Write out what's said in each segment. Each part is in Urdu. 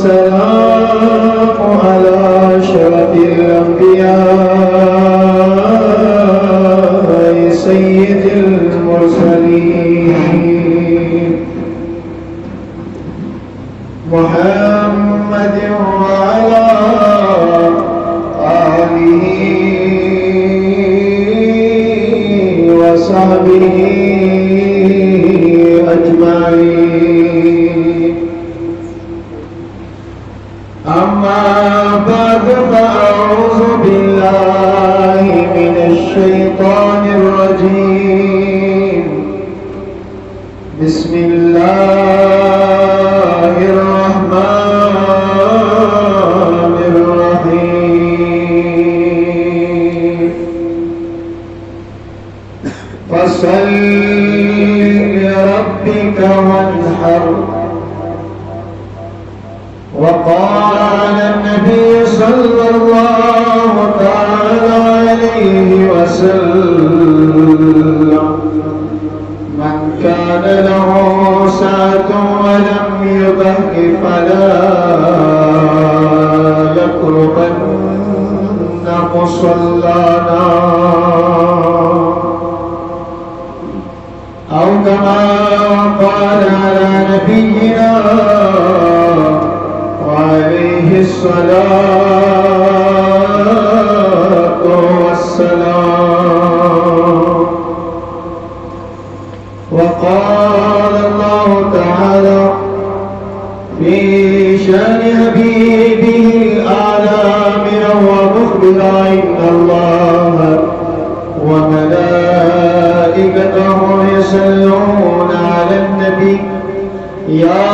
والسلام على أشرف الأنبياء سيد المرسلين محمد وعلى آله وصحبه أجمعين. أما بعد فأعوذ بالله من الشيطان الرجيم. بسم الله الرحمن الرحيم. فصل لربك وانحر. وقال النبي صلى الله تعالى عليه وسلم: من كان له سعة ولم يبه فلا يقربن مصلانا، أو كما قال على نبينا وعليه الصلاة والسلام. وقال الله تعالى في شأن حبيبه الأعلى وهو مخبر إن الله وملائكته يصلون على النبي يا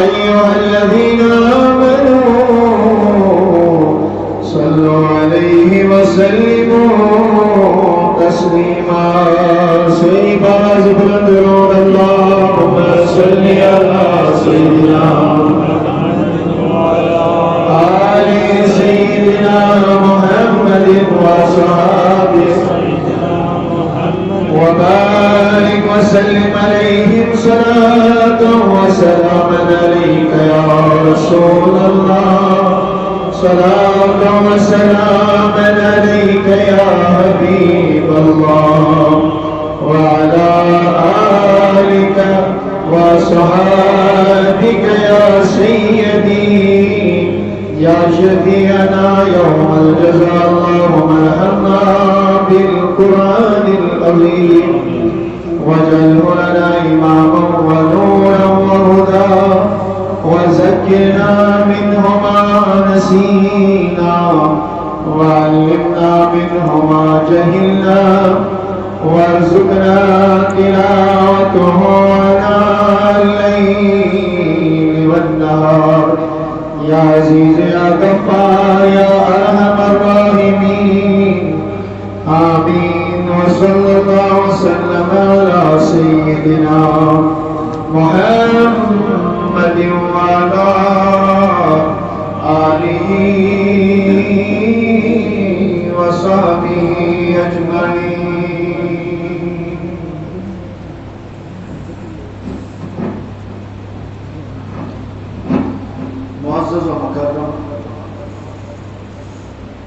أيها الذين آمنوا صلوا عليه وسلموا تسليما. سيبا زبرا درود اللهم صل على سيدنا آل سيدنا محمد وصحابه وبارك وسلم عليهم صلاة وسلاما عليك يا رسول الله، صلاة وسلاما عليك يا حبيب الله، وعلى آلك وصحابك يا سيدي يا شفيعنا يوم الجزاء. اللهم ارحمنا بالقرآن العظيم واجعله لنا إماما ونورا وهدى، وذكرنا منه ما نسينا، وعلمنا منه ما جهلنا، وارزقنا تلاوته آناء الليل والنهار يا عزيز يا غفار يا أرحم الراحمين. آمين. وصلى الله وسلم على سيدنا محمد وعلى آله وصحبه أجمعين. معزز و مکرم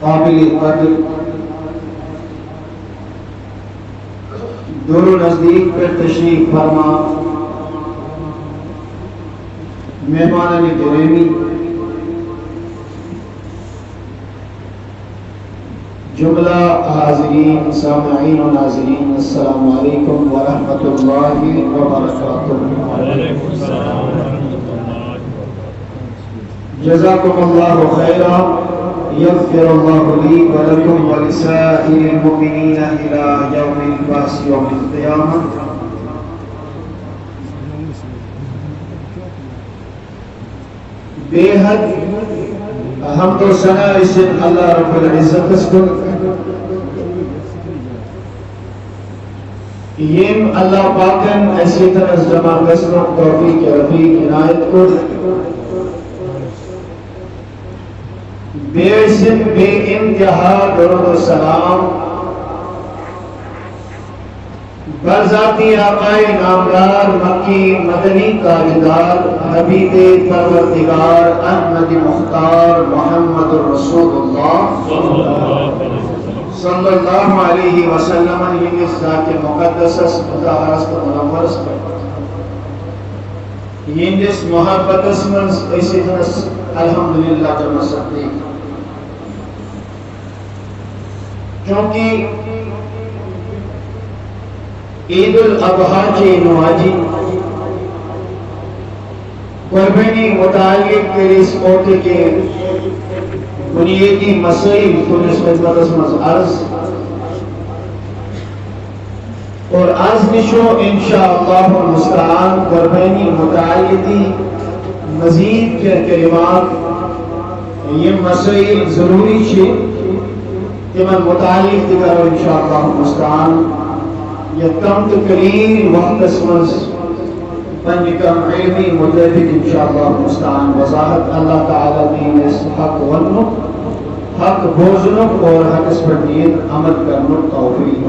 قابل قدر دور و نزدیک پر تشریف فرما مہمانان گرامی، جملہ حاضرین سامعین و ناظرین، السلام علیکم ورحمۃ اللہ وبرکاتہ. جزاکم اللہ خیرا. یغفر اللہ لی ولکم ولسائر المؤمنین الی یوم البعث یوم القیامہ. بے حد حمد و ثنا اسم اللہ رب العزت کو یم اللہ پاکن ایسی طرح جمع قسم توفیق رفیق عنایت کو بے اسم بے انتہا درود و سلام برذاتی آقائے نامدار مکی مدنی تاجدار حبیب پروردگار احمد مختار محمد رسول اللہ صلی اللہ علیہ وسلم یہ ذات مقدس مطہرست منورست یہندس محبت منز ایسنس الحمدللہ جمع سکتے چونکہ عید الاضحیٰ کے نواجی قربانی متعلق اس موقع کے بنیادی مسائل کو نسبت مز عرض اور عرض نشو انشاءاللہ المستعان قربانی متعلقی مزید کے کلمات یہ مسائل ضروری چھے تمن متعلق دیگر انشاءاللہ المستعان یہ کم تقریر وقت اسمز بن کم علمی مطابق انشاءاللہ المستعان وضاحت اللہ تعالیٰ دین اس حق ونو حق بوزنو اور حق اس پر دین عمل کرنو توفیق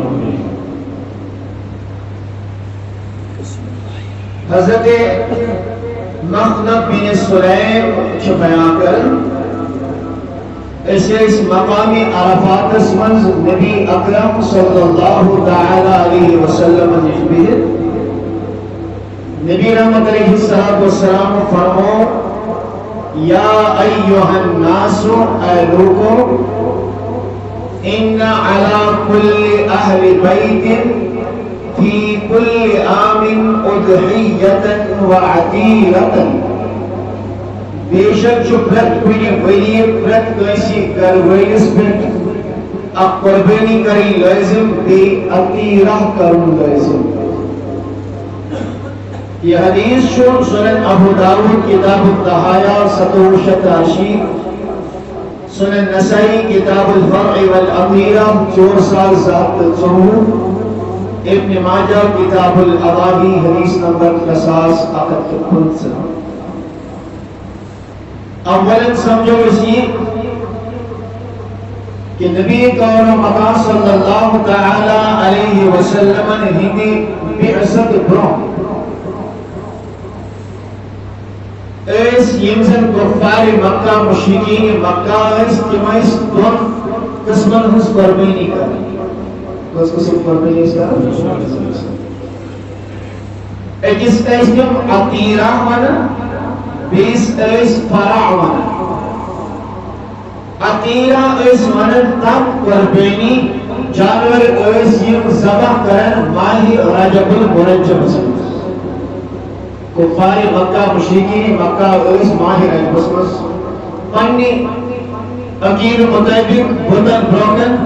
حضرت مخنف بن سلیم چھپیاں کر اس مقامی عرفات اسمنز نبی اکرم صلی اللہ تعالی علیہ وسلم نجبیر نبی رحمت علیہ السلام فرمو یا ایوہ الناس اے لوگو ان علی کل اہل بیت فی کل عام اضحیتا وعتیرتا بے شک جو پرت کنی ولی پرت کیسی کرویس پرت اب قربانی کری لازم بے عتیرہ کرن لازم یہ حدیث شون سنن ابو داود کتاب الضحایا 780 سنن نسائی کتاب الفرع والعقیرہ 404 ابن ماجہ کتاب الاضاحی حدیث نمبر 50 اولاً سمجھو اسی کہ نبی کون مقام صلی اللہ تعالی علیہ وسلم ہندی بعثت برون اس یمزن کفار مکہ مشرکین مکہ اس تمائس دون قسمن حس قربینی کریں کس قسم قربینی اس کا ایکس تیسیم عطیرہ مانا بیس ایس فرع مانا عطیرہ ایس مانا تب قربینی جانور ایس یم زبح کرن ماہی رجب المرجب سمجھ کفار مکہ مشرکین مکہ ایس ماہی رجب سمجھ پنی عقید مطابق بودن بروکن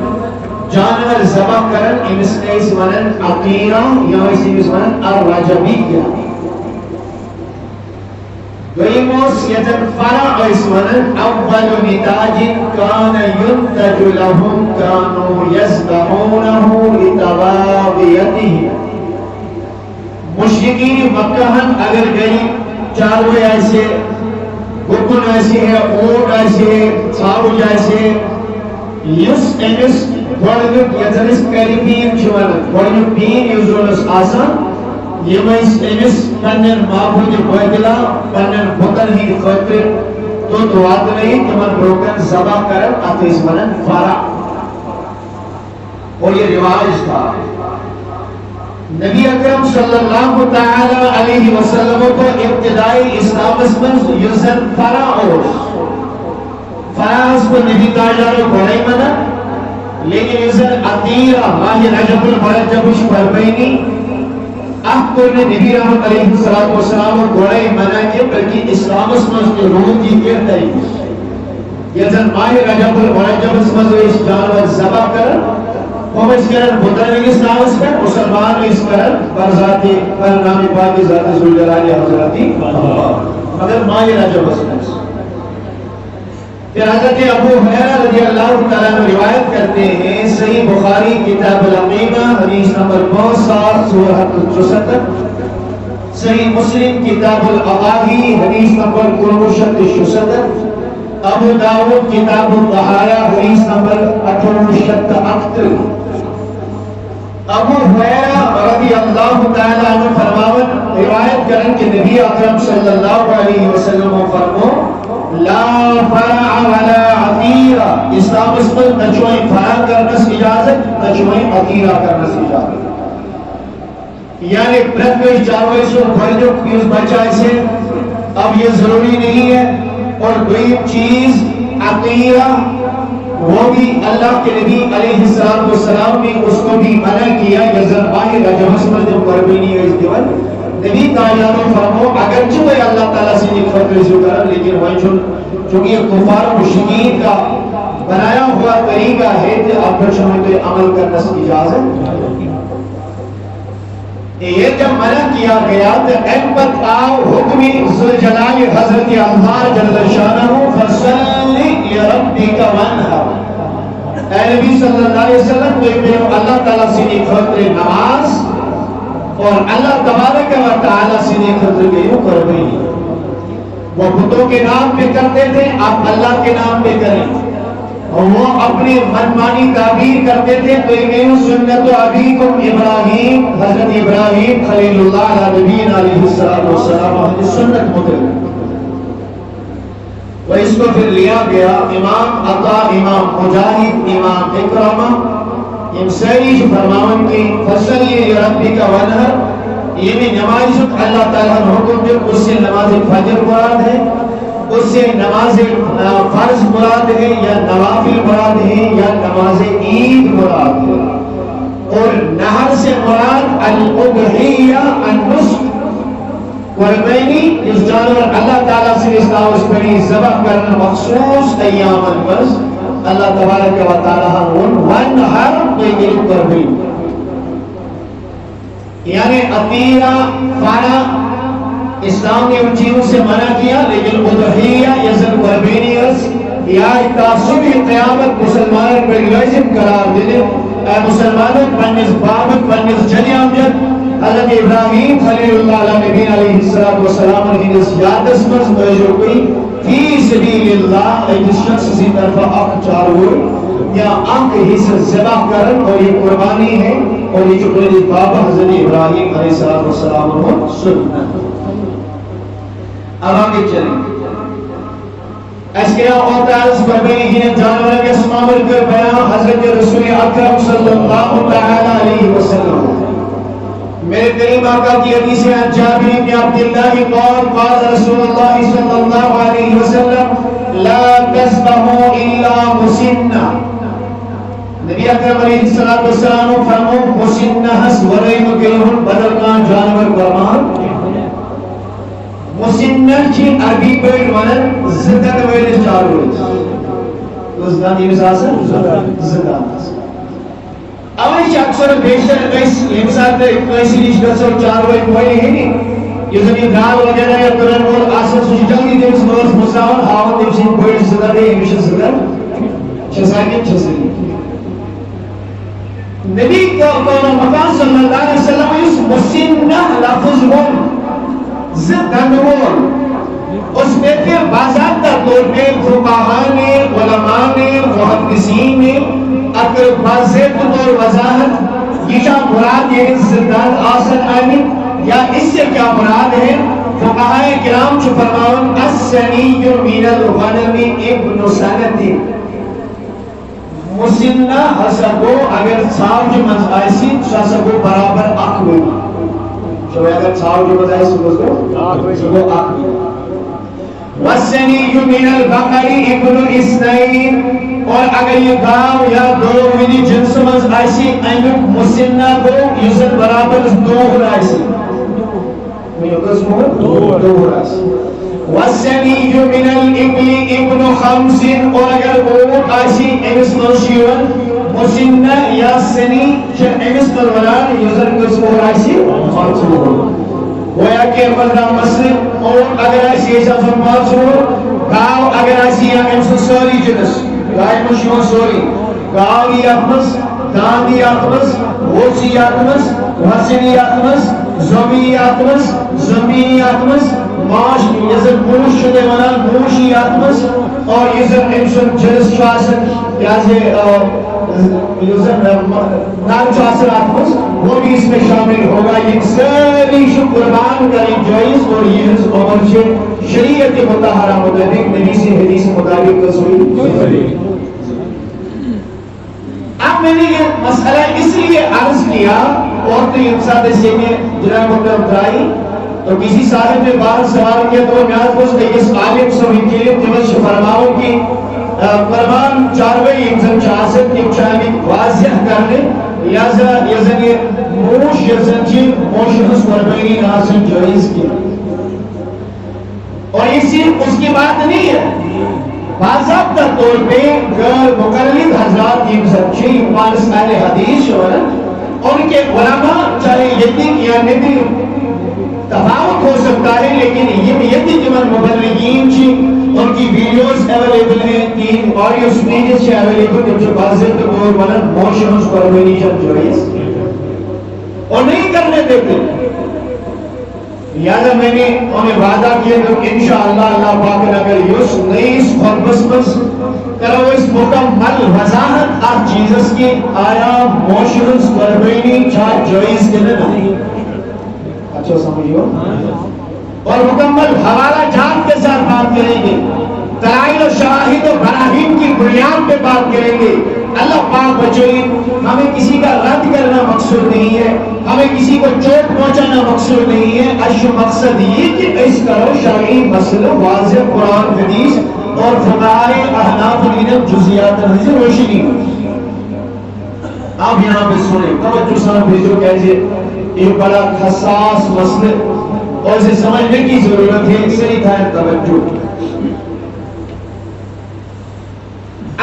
جانور زبح کرن امس ایس مانا عطیرہ یا ایس مانا الرجبی ویموس یتن فرع اسمن اول نتاج کان ینتج لهم کانو یزدعونه لتواغیته مشرکین مکہ اگر گئی چاروے ایسے گکن ایسے ہے اونٹ ایسے ہے چھاوج ایسے یس امس گوڑنک یتنس کریبین چوانا گوڑنک بین یوزرونس آسان یہ امس پنن معبود بیدلا پنن بطن ہی خطر تو دعات نہیں تمن بروکن زبا کرن اتیس منن فرع اور یہ رواج تھا نبی اکرم صلی اللہ تعالی علیہ وسلم کو ابتدائی اسلام اسمن یزن فرع اور فرع اس کو نبی تاجارو بڑھائی منا لیکن یزن عطیرہ ماہی رجب المرجب شبربینی احکر نے نبی رحمت علیہ السلام اور گوڑائی منع کے بلکہ اسلام اسمز کے روح کی پھر طریق یہ زن ماہ رجب المرجب اسمز اس جانور زبا کر ہم اس کرن بطرین اسلام اس پر مسلمان اس کرن برذاتی برنامی پاکی ذات زلجلالی حضرتی مگر ماہ رجب اسمز پھر حضرت ابو حریرہ رضی اللہ تعالیٰ نے روایت کرتے ہیں صحیح بخاری کتاب العقیدہ حدیث نمبر 57 سورہ 64 صحیح مسلم کتاب الاضاحی حدیث نمبر 67 ابو داود کتاب الضحایا حدیث نمبر 68 ابو ہریرہ رضی اللہ تعالی عنہ فرماون روایت کرن کہ نبی اکرم صلی اللہ علیہ وسلم فرمو لا فرع ولا عطیرہ اسلام اس پر نچوئیں فرع کرنس اجازت نچوئیں عطیرہ کرنس اجازت یعنی پرتوش جاروئی سن بھرجو کیوز بچائی سے اب یہ ضروری نہیں ہے اور دوئی چیز عطیرہ وہ بھی اللہ کے نبی علیہ السلام نے اس کو بھی منع کیا یزن باہر جب اس پر جب قربینی ہے اس دیوال نبی تعالیٰ فرمو اگرچہ وہ اللہ تعالیٰ سے ایک فرق رسو کرن لیکن وہ چونکہ یہ کفار و مشرکین کا بنایا ہوا طریقہ ہے کہ آپ پر شمع پہ عمل کرنا سے اجازت یہ جب منع کیا گیا تو احمد آو حکمی ذوالجلال حضرت اللہ جل شانہ فصلی لربک وانحر اے نبی صلی اللہ علیہ وسلم تو اللہ تعالیٰ سے ایک خطر نماز اور اللہ تبارک و تعالیٰ سے ایک خطر گئیوں قربانی وہ بتوں کے نام پہ کرتے تھے آپ اللہ کے نام پہ کریں اور وہ اپنے منمانی تعبیر کرتے تھے تو یہ سنت ابیکم ابراہیم حضرت ابراہیم خلیل اللہ علیہ نبینا علیہ السلام سنت مطلب وہ اس کو پھر لیا گیا امام عطا امام مجاہد امام اکرامہ امسری فرماون کی فصلی لربک وانحر یہ بھی نماز اللہ تعالیٰ نے حکم دیا اس سے نماز فجر مراد ہے اس سے نماز فرض مراد ہے یا نوافل مراد ہے یا نماز عید مراد ہے اور نہر سے مراد الاضحیہ النسک قربانی اس جانور اللہ تعالیٰ سے اس پر ذبح کرنا مخصوص ایام الفرض اللہ تبارک و تعالیٰ وانحر قربانی یعنی عطیرہ فارا اسلام نے ان چیزوں سے منع کیا لیکن اضحیہ یزن قربانی یا تعصب قیامت مسلمان پر لازم قرار دے اے مسلمانوں پنس بابت پنس جن امجد حضرت ابراہیم خلیل اللہ علیہ نبی علیہ السلام نے اس یاد اسمز توجہ کی فی سبیل اللہ ایک شخص سی طرف اخ چاروئی یا آنکھ ہی سے ذبح کرن اور یہ قربانی ہے اور یہ جو میرے بابا حضرت ابراہیم علیہ السلام کو سنت اب آگے چلیں اسکرہ اور تعالس قربانی ہی جانورہ کے اسمامل کر بیان حضرت رسول اکرم صلی اللہ علیہ وسلم میرے کریم آقا کی حدیث ہے جابر بن عبداللہ قال قال رسول اللہ صلی اللہ علیہ وسلم لا تذبحوا الا مسنہ نبی اکرم علیہ السلام فرمو مسنہ حس ورائم کلہن بدلکان جانور قربان مسنہ چی عربی بیٹ ونن زدن ویلس چاروئی زدن یہ مساسا زدن اولی چا اکثر بیشتر امساد اکیسی نیش گسر چاروئی کوئی ہے نہیں یہ زمین دال وغیرہ یا قرآن اور آسر سوچی جلدی دیوز نورس مساون ہاون دیوز ان بیٹ زدن ہے ہمیشہ زدن چھساکن چھساکن نبی کا مقام صلی اللہ علیہ وسلم اس مسنہ لفظ ون زدن ون اس میں پھر باضابطہ طور پہ فقہاء نے علماء نے محدثین نے اگر باضابطہ طور وضاحت یہ کیا مراد ہے زدن آسن آمین یا اس سے کیا مراد ہے فقہاء کرام جو فرماؤن السنی من الغنم ابن سنتی مسنہ حسبو اگر چھاو جو منزائسی حسبو برابر اکوئی شوئے اگر چھاو جو منزائسی حسبو اکوئی وَالسَّنِيُّ مِنَ الْبَقَرِ ابن اسنائین اور اگر یہ گاؤں یا دو ونی جنس مز آئیسی ایمک مسنہ کو یوزن برابر دو ہو رائیسی دو ہو رائیسی وَالسَّنِيُّ مِنَ الْإِبْلِ ابن خَمْسٍ اور اگر اونٹ آئیسی ایمس منشیون مسنہ یا سنی چر ایمس ملولان یوزن کس ہو رائیسی خمسو ہو گویا کہ بندہ مسلم اور اگر ایسی ایسا فرمات ہو گاؤں اگر ایسی یا امسو سوری جنس گائے مشیون سوری گاؤں یاتمس داندی یاتمس غوچی یاتمس وحسنی یاتمس زمین یاتمس زمین یاتمس معاش یزر موش شدے منال موشی یاتمس اور یزر امسو جنس شواسن یازے وہ بھی اس میں شامل ہوگا. یہ ساری قربان کا جائز اور یہ عمر سے شریعت مطہرہ مطابق نبی سے حدیث مطابق تصویر. اب میں نے یہ مسئلہ اس لیے عرض کیا اور تو انسان سے میں جناب محترم دائی تو کسی صاحب نے بار سوال کیا تو میں آج بس اس عالم سب کے لیے تمش فرماؤ کی قربان چاروئی انسان چاہست کی چاہمی واضح کر لیں لہذا یزن موش یزن چی موش حس قربانی ناسن جائز کی اور یہ صرف اس کی بات نہیں ہے. باضابطہ طور پہ مقلد حضرات کی سچی پانس اہل حدیث ان کے علماء چاہے یتیم یا نبی تفاوت ہو سکتا ہے لیکن یہ یتیم مبلغین چی ان کی ویڈیوز اویلیبل ہیں 3 آڈیو سپیچز سے اویلیبل ہیں جو باضابطہ طور پر موشنز پرمینیشن جوائز اور نہیں کرنے دیتے. لہذا میں نے انہیں وعدہ کیا کہ انشاءاللہ اللہ پاک نے اگر اس نئیس خطبس بس کرو اس مکمل وضاحت آپ چیزس کی آیا موشنز قربینی چاہ جائز کے نہیں اچھا سمجھو اور مکمل حوالہ جات کے ساتھ بات کریں گے دلائل و شواہد و براہین کی بنیاد پہ بات کریں گے. اللہ پاک بچائی ہمیں کسی کا رد کرنا مقصود نہیں ہے ہمیں کسی کو چوٹ پہنچانا مقصود نہیں ہے. اشو مقصد یہ کہ اس کرو شرعی مسئلہ واضح قرآن حدیث اور فقہائے احناف العلم جزیات نظر روشنی. آپ یہاں پہ سنیں توجہ سان بھیجو کیسے یہ بڑا حساس مسئلہ اور اسے سمجھنے کی ضرورت ہے. اس لیے تھا توجہ.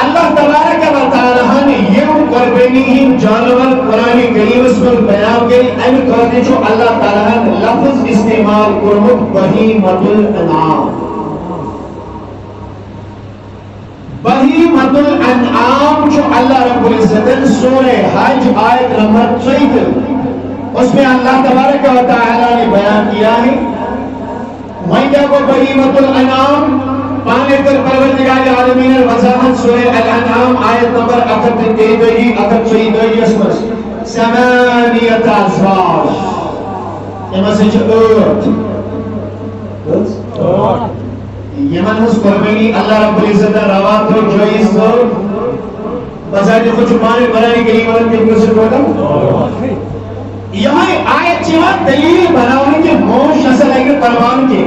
اللہ تبارک و تعالی نے یہ قربانی جانور قرآن کریم اس پر بیان کی ان کرنے جو اللہ تعالی نے لفظ استعمال کرمت بہیمۃ الانعام. بہیمۃ الانعام جو اللہ رب العزت سورہ حج آیت نمبر 14 اس میں اللہ تبارک و تعالی نے بیان کیا ہے وَإِذَا کو بہیمۃ الانعام پانے کر پروردگار عالمین وضاحت سورہ الانعام آیت نمبر 38 ثمانیۃ ازواج یہ مسجد یہ منحص قربانی اللہ رب العزت روات و جائز کو بذات خود چپانے بنانے کے لیے مدد کے قصر ہوتا یہاں آیت چیوان دلیل بناؤنے کے موش نسل ہے کہ قربان کے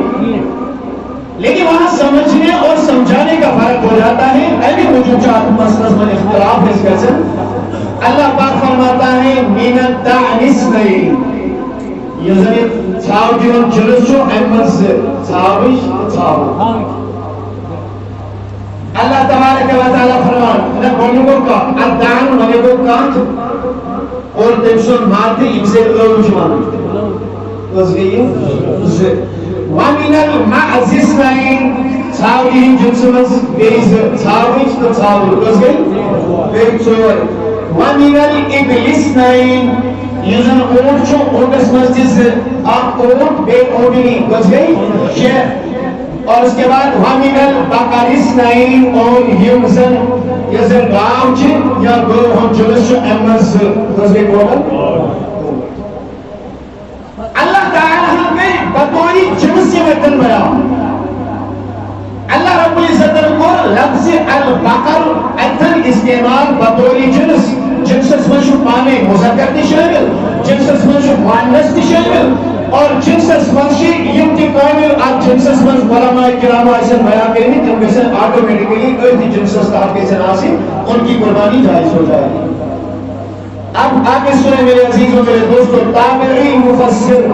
لیکن وہاں سمجھنے اور سمجھانے کا فرق ہو جاتا ہے. ایلی وجوجات مسئلہ میں اختلاف ہے اس کا سن اللہ پاک فرماتا ہے من الدعنس نہیں یہ ذریعہ چھاو جنہوں جلس جو احمد سے چھاوش چھاو اللہ تبارک و تعالیٰ فرمان نہ بولوں کو کہا الدعن ملے کو کانت اور تنسون مارتے ان سے لوگ شمانے اس گئی ہے وَمِنَ الْمَعْزِ اسْنَيْن چھاوی جنسمز بیز چھاویچ تو چھاوی کس گئی بیگ چور وَمِنَ الْإِبْلِ اسْنَيْن یزن اونٹ چھو اونٹس مسجد آپ اونٹ بے اونٹنی کس گئی شیخ اور اس کے بعد وَمِنَ الْبَقَرِ اسْنَيْن اور یمزن یزن گاؤں چھن یا گو ہم جلس چھو امز کس گئی بولا اللہ تعالیٰ ہمیں بطوری جنس سے ویتن بیا اللہ رب العزت کو لفظ البقر اتن استعمال بطوری جنس جنسس منشو پانے مذکر تی شامل جنسس منشو مؤنث تی شامل اور جنسس منشی یمتی کامل آپ جنسس منش علماء کرام ایسن بیان کریں جن میں سے آٹومیٹکلی ایسی جنسس کا آپ کے سناسی ان کی قربانی جائز ہو جائے گی. اب آگے سنیں میرے عزیزوں میرے دوستوں تابعی مفسر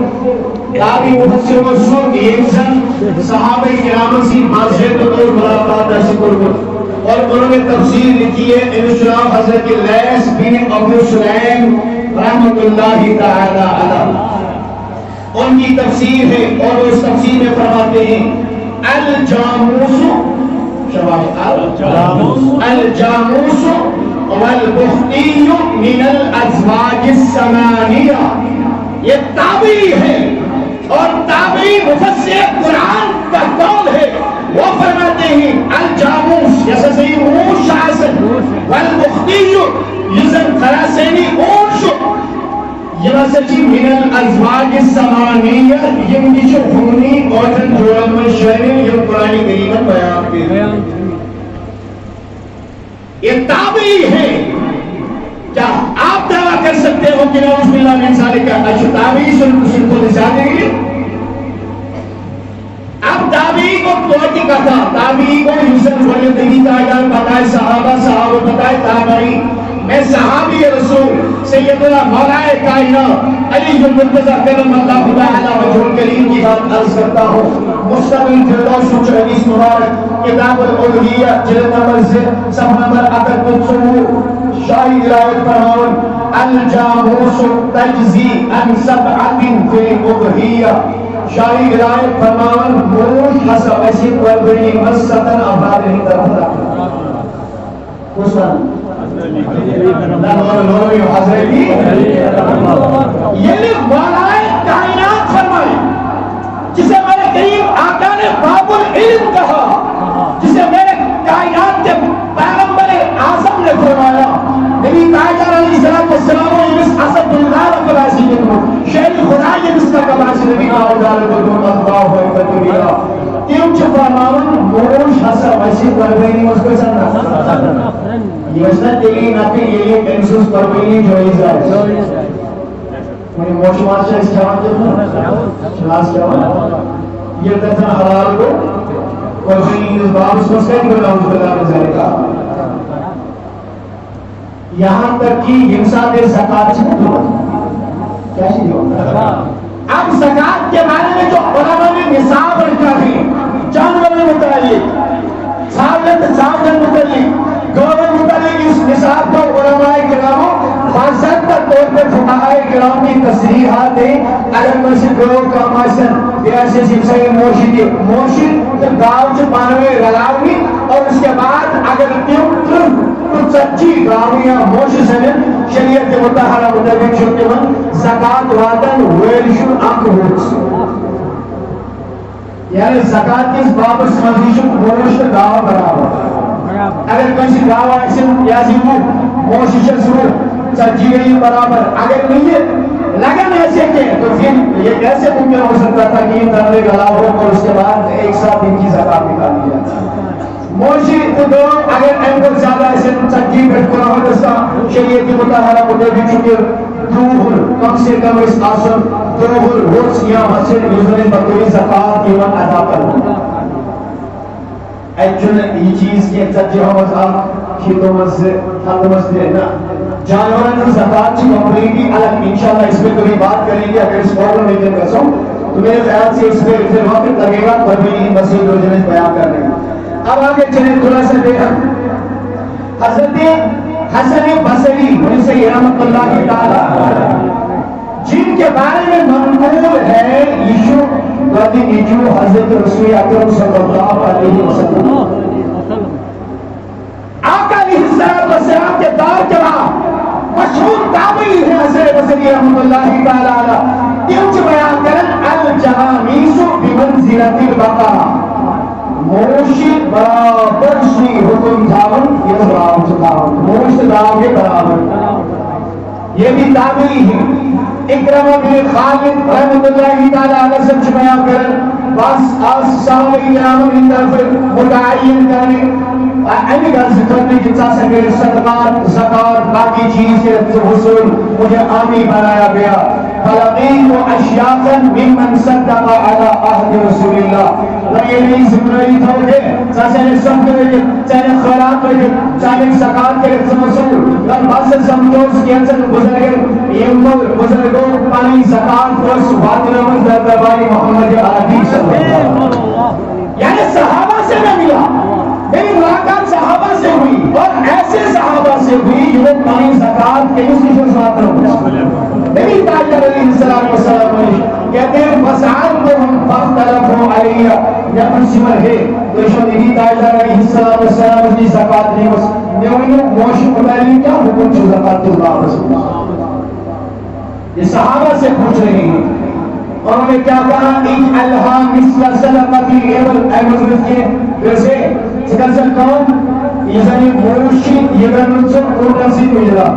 مرسول یہ انسان صحابہ کرام سے معاشرت اور ملاقات ایسی قربت اور انہوں نے تفسیر لکھی ہے انشراف حضرت لیس بن ابو سلیم رحمت اللہ تعالی علیہ ان کی تفسیر ہے اور اس تفسیر میں فرماتے ہیں الجاموس الجاموس والبختی من الازواج الثمانیہ یہ تعبیری ہے اور تابعی مفسر قرآن کا قول ہے وہ فرماتے ہیں الجاموس جیسے صحیح موش شاہد والبختی سچی من الازواج السمانیہ یم نش ہونی اوٹن جوڑن میں شہری یم قرآن کریم بیان کے یہ تابعی ہے. کیا آپ دعویٰ کر سکتے ہو کہ نعوذ باللہ من ذالک اچھا تابعی سن کو نشانے گے؟ اب تابعی کو کوئی کہتا تابعی کو یوسف ولید نبی تاجان بتائے صحابہ بتائے تابعی. میں صحابی رسول سیدنا مولا کائنات علی المرتضی کرم اللہ تعالی وجہ الکریم کی بات عرض کرتا ہوں. مستقل فردوس کچھ حدیث مبارک کتاب الالوہیہ جلد نمبر سے صفحہ نمبر 38 شاہی روایت فرماون الجاموس تجزی عن سبعۃ فی الالوہیہ. شاہی روایت فرماون موش حسب اسید والبنی مسطن افراد ہی طرف رکھا. حسن یعنی مولا کائنات فرمائے جسے میرے کریم آقا نے باب العلم کہا, جسے میرے کائنات کے پیغمبر اعظم نے فرمایا نبی تاجر علیہ السلام یونس اسد اللہ قباسی کو شیر خدا یونس کا قباسی نبی آدھار کو مطبع ہوئے بطوریہ تیم چھپا ماون موش حسب اسید والبنی مسکسن یوسف تیلی ناپی یہ کنسوس پروینی جوئیزا منی موش مارشا اس جوان جب شلاس جوان یہ تیسا حلال کو پروینی اس باب اس مسکن کو لہوز بلا مزاری کا یہاں تک کی انسان دے زکاة چھتے دو کیا چیز ہو اب زکاة کے بارے میں جو علماء نے نصاب رکھا تھی جانور میں متعلق صاحبن متعلق گورن متعلق اس نصاب کو علماء کراموں باضابطہ طور پر فقہاء کرام کی تصریحات ہیں. اگر مسجد گروہ کا ماشن بیاسی سمسائی موشی تو گاؤں سے پانوے رلاؤگی اور اس کے بعد اگر تم سچی گاؤں یا موشی سنن شریعت متحرہ مطابق چھوٹے من زکاة واتن ویلشن اک ہوتس یعنی زکاة کس بابس مزیشن موش گاؤں برابر. اگر کسی گاؤں آئیسن یا زیمو موشش سرو سچی گئی برابر اگر نہیں ہے لگن ایسے کہ تو پھر یہ کیسے ممکن ہو سکتا تھا کہ ان درنے گلاؤں اور اس کے بعد ایک ساتھ ان کی زکاة نکالی جاتی. موشی تو دو اگر اینکل زیادہ ایسے سچی بیٹھ کو رہا دستا شریعت کی متحرہ مطابق چکر دوہر کم سے کم اس آسن دوہر ہوتس یا حسن یوزن بطوری زکاة قیمت ادا کرنا. ایکچول یہ چیز کی سچی حمد آپ کھیتوں سے حلمت سے نا جانوران زکاة کی کمپلیٹی الگ انشاءاللہ اس پہ کبھی بات کریں گے. اگر اس فورم میں کر سوں تو میرے خیال سے اس پہ اتنے وقت لگے گا پر بھی مسئلہ روزنے بیان کرنے گا. اب آگے چلیں خلاصہ دیکھا حضرت حسن بصری انہیں سے رحمت اللہ تعالی جن کے بارے میں منقول ہے یشو گردی نیچو حضرت رسول اکرم صلی اللہ علیہ وسلم آقا علیہ السلام کے دور کے بعد مشہور تابعی ہے حضرت بصری رحمت اللہ تعالی تیوچ بیان کرن الجہامیس بمنزلت البقرہ موشی برابر سی حکم دھاون یہ برابر دھاون موش دھاون کے برابر یہ بھی تابعی ہے. اکرمہ بن خالد رحمت اللہ تعالی علیہ سمجھ بیان کرن بس آس صحابہ کرام کی طرف متعین کرنے اینی غرض کرنے کی چاہ سکے صدقات زکات باقی چیز کے حصول مجھے آمی بنایا گیا. فلقیت اشیاقا ممن صدق علی عہد رسول اللہ لگے زمرئی تھا کہ چاہے سب کے چاہے خیرات کے چاہے زکات کے رسول اور بعض سمجھوس کے اندر بزرگ یہ بزرگوں پانی زکات کو سبحان اللہ درباری محمد عربی صلی اللہ علیہ وسلم یعنی صحابہ سے میں ملا میری ملاقات صحابہ سے ہوئی اور ایسے صحابہ سے ہوئی جو پانی زکات کے اس کی شروعات نبی تاجر علیہ السلام کہتے ہیں وَسَعَلْتُهُمْ فَاخْتَلَفُوا عَلَيَّ جب مسمر ہے تو شو نبی تاجر علیہ السلام کی زکات نہیں بس نیوینو موشی مطالعی کیا حکم چھو زکات اللہ رسول یہ صحابہ سے پوچھ رہے ہیں. اور انہوں نے کیا کہا ایک الہا مثل صدقاتی ایول ایول کے ویسے سکرسل کون یہ زنی موشی یہ گرنسل کوٹا سی مجرہ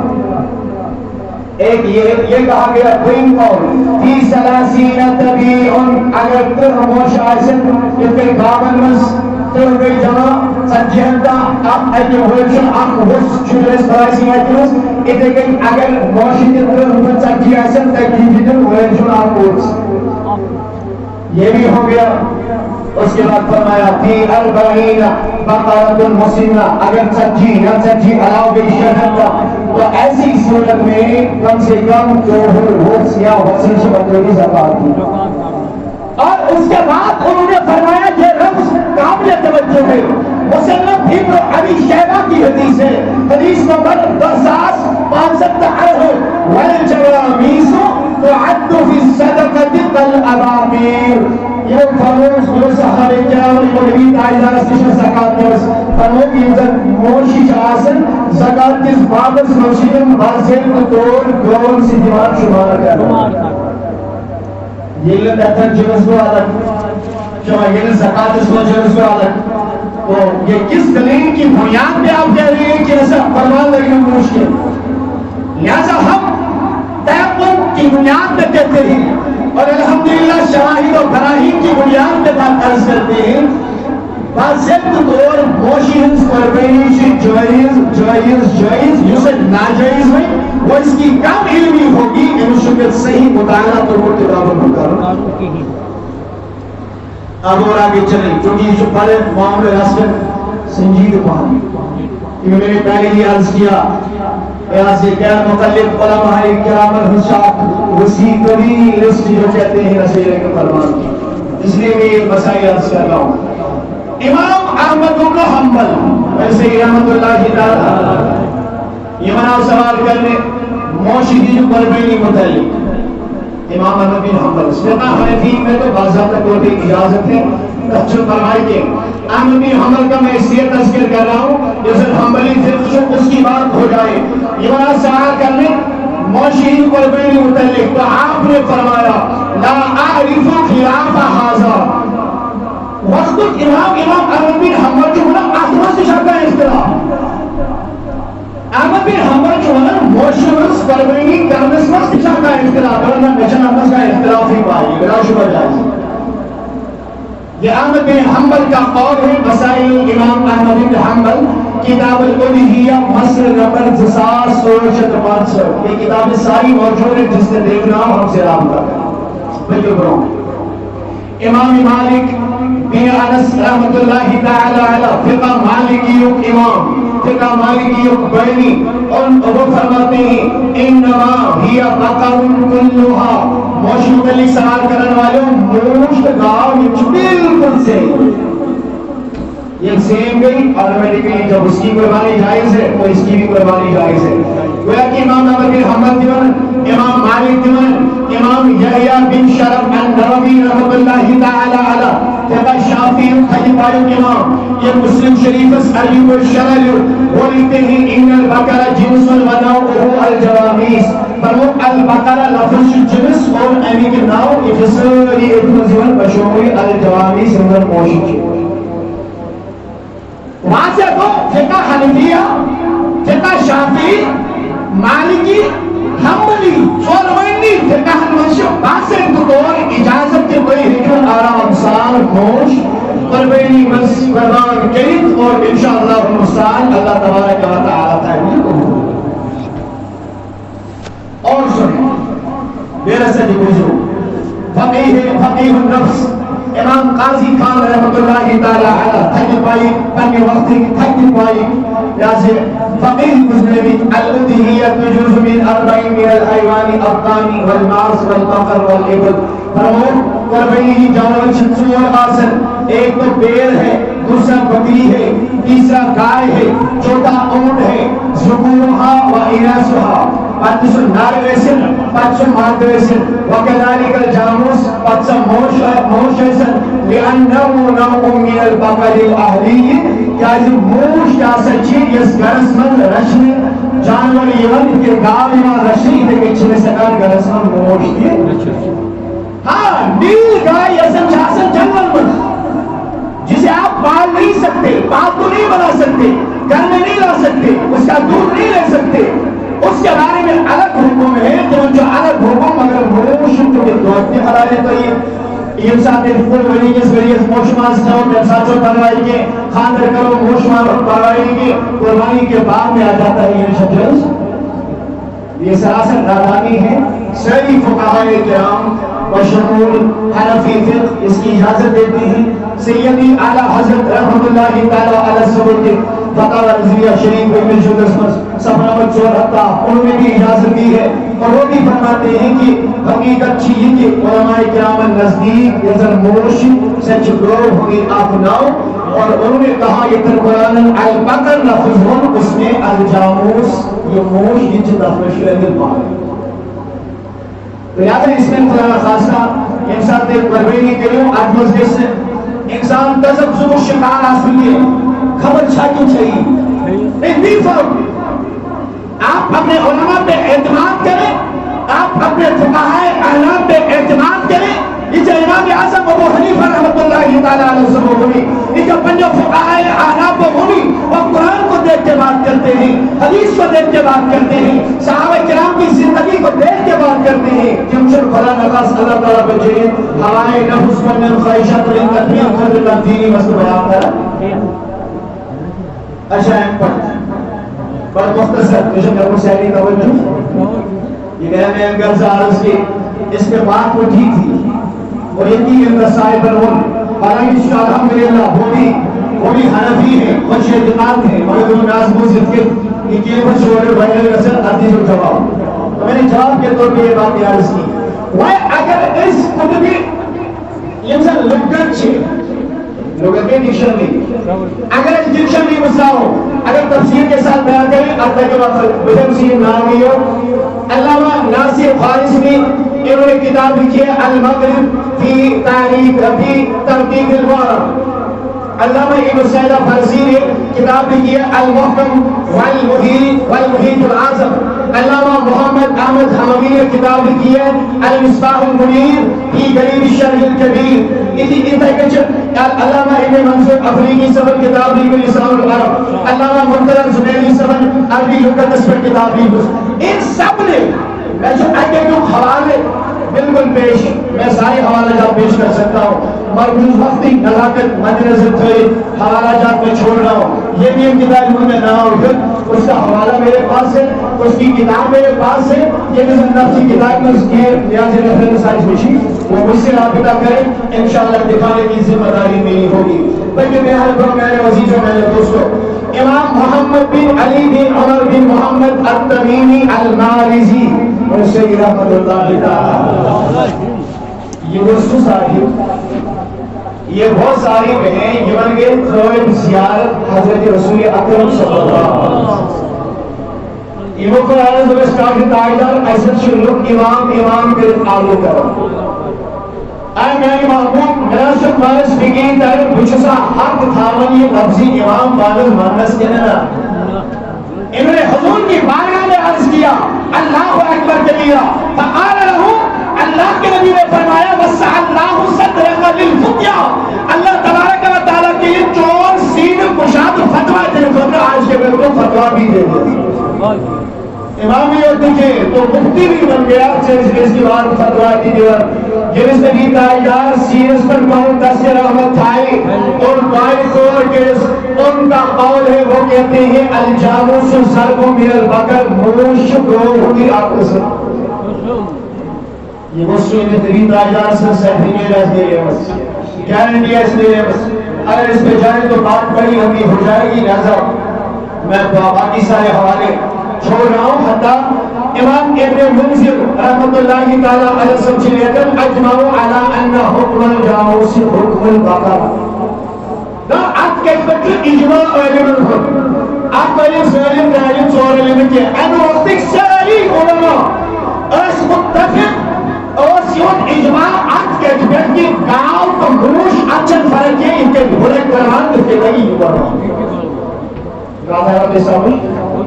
ایک یہ کہا گیا کوئی قول فی سلاسین تبیعن اگر تر موش آسن کہ بابن مز تر گئی جمع سجہتا اب ایک ہوشن اب ہوش چھوڑس براسی ایتنس ادھے گئی اگر موشی تر ہمیں سجی آسن تکیجی تر ہوشن اب ہوش یہ بھی ہو گیا. اس کے بعد فرمایا فی اربعین بقرۃ مسنہ اگر سجی یا سجی علاوہ گئی شہدہ تو ایسی صورت میں کم سے کم جو یا حسن سے بچوں کی زکات دی. اور اس کے بعد انہوں نے فرمایا کہ لفظ قابل توجہ ہے. مسلم ابن ابی شیبہ کی حدیث ہے, حدیث نمبر 10518 والجوامیس تعد فی الصدقۃ کالابابیر. یہ فرموش جو صحابہ کرام کو نبی تعالی سے زکات میں فرمو کی موشی آسن زکات کس واپس موشیم حاصل کو طور گون سے دیوار شمار کرنا. یہ لہتر جنس کو عادت شما یہ زکات اس کو جنس کو عادت تو یہ کس دلیل کی بنیاد پہ آپ کہہ رہے ہیں کہ ایسا فرمان لگنا مشکل. لہذا ہم تیقن کی بنیاد پہ کہتے ہیں اور الحمدللہ شواہد و براہین کی بنیاد پہ بات عرض کرتے ہیں. باضبط طور موشی ہنس قربینی سے جائز جسے ناجائز ہے وہ اس کی کم علمی ہوگی ان شکل صحیح مطالعہ تو وہ کتابوں مقرر. اب اور آگے چلیں کیونکہ یہ جو بڑے معاملے رسم سنجید پانی کہ میں نے پہلے ہی عرض کیا ایسے غیر متعلق علماء کرام الحشاق وسیع ترین لسٹ جو کہتے ہیں رسول کے فرمان کی, اس لیے میں یہ مسائل عرض کر رہا ہوں. امام احمد بن حنبل ویسے رحمۃ اللہ تعالی یہ مناؤ سوال کرنے موشی کی جو قربینی متعلق امام احمد بن حنبل فقہ حنفی میں تو باضابطہ طور پہ اجازت ہے تفصیل فرمائے کہ احمد بن حنبل کا میں اس لیے تذکر کر رہا ہوں جیسے حنبلی فقہ اس کی بات ہو جائے. یہ مناؤ سوال کرنے موشی کی قربینی متعلق تو آپ نے فرمایا لا اعرف خلاف ھذا. وقت امام احمد بن حنبل جو ہے احمد سے شک ہے اختلاف. احمد بن حنبل جو ہے موشنس قربینی کرنس میں شک ہے اختلاف ورنہ نشان احمد کا اختلاف ہی پائی بلا شبہ جائز. یہ احمد بن حنبل کا قول ہے مسائل امام احمد بن حنبل کتاب الالوہیہ مصر نمبر 2665. یہ کتابیں ساری موجود ہیں جس نے دیکھنا ہم سے رابطہ کریں بالکل بروں. امام مالک بن انس رحمۃ اللہ تعالی علیہ فقہ مالکی امام فقہ مالکی بینی اور وہ فرماتے ہیں انما ہی بقر کلھا موش متعلق سوال کرنے والوں موشت گاؤں بالکل سے یہ سیم گئی آٹومیٹکلی جب اس کی قربانی جائز ہے تو اس کی بھی قربانی جائز ہے. گویا کہ امام احمد بن حنبل دیوان امام مالک دیوان امام یحییٰ بن شرف النووی رحمۃ اللہ تعالی علیہ فقہ شافعی خلیفہ امام یہ مسلم شریف ایوب الشرعی وہ لکھتے ہیں ان البقرہ جنس ونوعہ الجوامیس. فرمود البقرہ لفظ جنس اور ایمی کے ناؤ یہ جسری اتمزیون بشوری الجوامیس اندر موشی وہاں سے تو فقہ حنفیہ فقہ شافعی مالکی حنبلی اور وینی فقہ حنفی باسے طور اجازت کے کوئی حکم آرام سال موش قربینی مس قربان کرید اور انشاءاللہ المستعان اللہ تبارک و تعالی تعالی کو. اور سنیں میرے سے گزرو فقیہ النفس امام قاضی خان رحمۃ اللہ تعالی علیہ تھک پائی پنی وقت کی تھک پائی جیسے فقیہ مذہبی الادھیہ تجوز من 40 من الحیوان الابطان والمعز والبقر والابل. فرمود قربینی جانور چھتسو اور آسن ایک تو بیر ہے دوسرا بکری ہے تیسرا گائے ہے چوتھا اونٹ ہے ذکورھا و اناثھا پتسو نار ویسن پتسو ماد ویسن وکذالک الجاموس پتسو موش ویسن لئنہو نوع من البقر الاہلی کیازی موش جاسا چیز اس گرس من رشن جانور یون کے گاو یون رشن دیکھے چھنے سکار گرس من موش دی. ہاں نیل گائے یسن جاسا جنگل من جسے آپ پال نہیں سکتے پال تو نہیں بنا سکتے گھر میں نہیں لا سکتے اس کا دودھ نہیں لے سکتے اس کے بارے میں الگ حکم ہے، تو جو الگ حکم اگر موشن کے دوستی حلالے تو یہ انسان کے فل ریلیجس ویریس موشمان سنو درساتوں پروائی کے خاندر کرو موشمان پروائی کے قربانی کے بعد میں آ جاتا ہے یہ شجرز. یہ سراسر نادانی ہے. ساری فقہائے کرام بشمول حنفی فقہ اس کی اجازت دیتے ہیں. سیدی اعلیٰ حضرت رحمت اللہ تعالیٰ علیہ وسلم کے فتاوی رضویہ شریف میں مل شدہ صفحہ نمبر 74 انہوں نے بھی اجازت دی ہے. اور وہ بھی فرماتے ہیں کہ حقیقت چیز کہ علماء کرام نزدیک نظر موش سچ گرو ہوئی آفناؤ. اور انہوں نے کہا یہ تر قرآن البقر لفظون اس میں الجاموس یہ موش یہ چیز افرشی ہے ماں. تو یاد ہے اس میں خدا خاصہ انسان دے پروینی کروں آج مجلس سے انسان تذبذب و شکار حاصل ہے. خبر چھاکیوں چاہیے ایک بھی فرق. آپ اپنے علماء پہ اعتماد کریں, آپ اپنے فقہائے اعلام پہ اعتماد کریں. یہ جو امام اعظم ابو حنیفہ رحمۃ اللہ تعالیٰ علیہ وسلم ہوئی, یہ جو پنجو فقہائے اعلام پہ ہوئی, وہ قرآن کو دیکھ کے بات کرتے ہیں, حدیث کو دیکھ کے بات کرتے ہیں, صحابہ کرام کی زندگی کو دیکھ کے بات کرتے ہیں. جمشن خدا نخاص اللہ تعالیٰ پہ چاہیے ہوائے نفس من خواہشات لنکتبین خرد اللہ دینی مسئلہ بیان کرا. اچھا ایک بڑا مختصر مجھے کروں سیلی توجہ. یہ گیا میں انگرز عرض کی اس میں بات کو ٹھیک تھی اور یہ تھی انتصائی پر ہوں. حالانکہ الحمدللہ وہ بھی حنفی ہے, خوش اعتقاد ہے, اور جو ناز موزد کے یہ کیے پر شعور بھائی علیہ وسلم حدیث و جواب. تو میں نے جواب کے طور پہ یہ بات عرض کی وہ اگر اس کتبی انسان لگن چھے لوگوں کے ڈکشنری اگر اس ڈکشنری مساؤ اگر تفسیر کے ساتھ بیان کریں اب تک وقت بجمسی نامیو علامہ ناصر فارسی انہوں نے کتاب لکھی ہے المغرب فی تاریخ فی ترتیب الورق. علامہ ابن سیدہ فارسی نے کتاب لکھی ہے المحکم والمحیط العظم. علامہ محمد احمد حموی نے کتاب لکھی ہے المصباح المنیر فی غریب الشرح الکبیر. اسی طرح علامہ ابن منصور افریقی صبر کتاب لکھی لسان العرب. علامہ منتظر زبیری صبر عربی لغت پر کتاب لکھی. ان سب نے میں جو آگے جو حوالے بالکل پیش میں سارے حوالہ جات پیش کر سکتا ہوں, مرموز وقتی نزاکت مد نظر تھے حوالہ جات میں چھوڑ رہا ہوں. یہ بھی ایک کتاب میں نہ ہو پھر اس کا حوالہ میرے پاس ہے, اس کی کتاب میرے پاس ہے. یہ نظر نفسی کتاب میں اس کی نیاز ریفرنس سائز مشی وہ مجھ سے رابطہ کریں, انشاءاللہ دکھانے کی ذمہ داری میری ہوگی. بلکہ میں حل کروں میرے وزیزوں میرے دوستوں, امام محمد بن علی بن عمر بن محمد التمیمی المارزی اسے رحمت اللہ تعالی یہ وصف صاحب یہ بہت ساری ہیں یمن کے فروید زیارت حضرت رسول اکرم صلی اللہ علیہ وسلم. امام قرآن زبر اسٹاف تاجدار ایسا شلوک امام کے تعلق کرو اے میری محبوب میرا شک مانس بگین در بچسا حق تھامن یہ لفظی امام بالغ مانس کے نہ. انہوں نے حضور کی بارگاہ میں عرض کیا اللہ اکبر کبیرہ فقال لہو, اللہ کے نبی نے فرمایا وسع اللہ صدرک للفتیا, اللہ تبارک و تعالیٰ کے لیے چور سین کشاد فتوہ دے دے آج کے میرے کو فتوہ بھی دے دے. امامی اور دیکھیں تو مفتی بھی بن گیا اس کی بات فتوہ دی دیور جنس نبی تاجدار سینس پر کون دست رحمت تھائی اور بائی کور کیس ان کا قول ہے وہ کہتے ہیں الجاموس سرگو من البقر موش گروہ ہوتی آپ کو سن. یہ مسئلہ میں نبی تاجدار سے سیدھیں رہ دے رہے بس گارنٹی ہے اس لئے بس اگر اس پہ جائیں تو بات بڑی ہمیں ہو جائے گی. لہذا میں باقی سارے حوالے چھوڑ رہا ہوں. حتی امام ابن منذر رحمت اللہ تعالیٰ علیہ وسلم سے لے کر اجمعوا علی ان حکم الجاموس حکم البقر. نا آپ کے بچے اجماع علم الحکم آپ پہلے سالم تعلیم سور علم کے ان وقت ساری علماء اس متفق اور سیون اجماع آپ کے بچے کی گاؤں کو گروش اچھن فرق ہے ان کے بھولے کرمان کے لگی ہوا راضا رب سامن.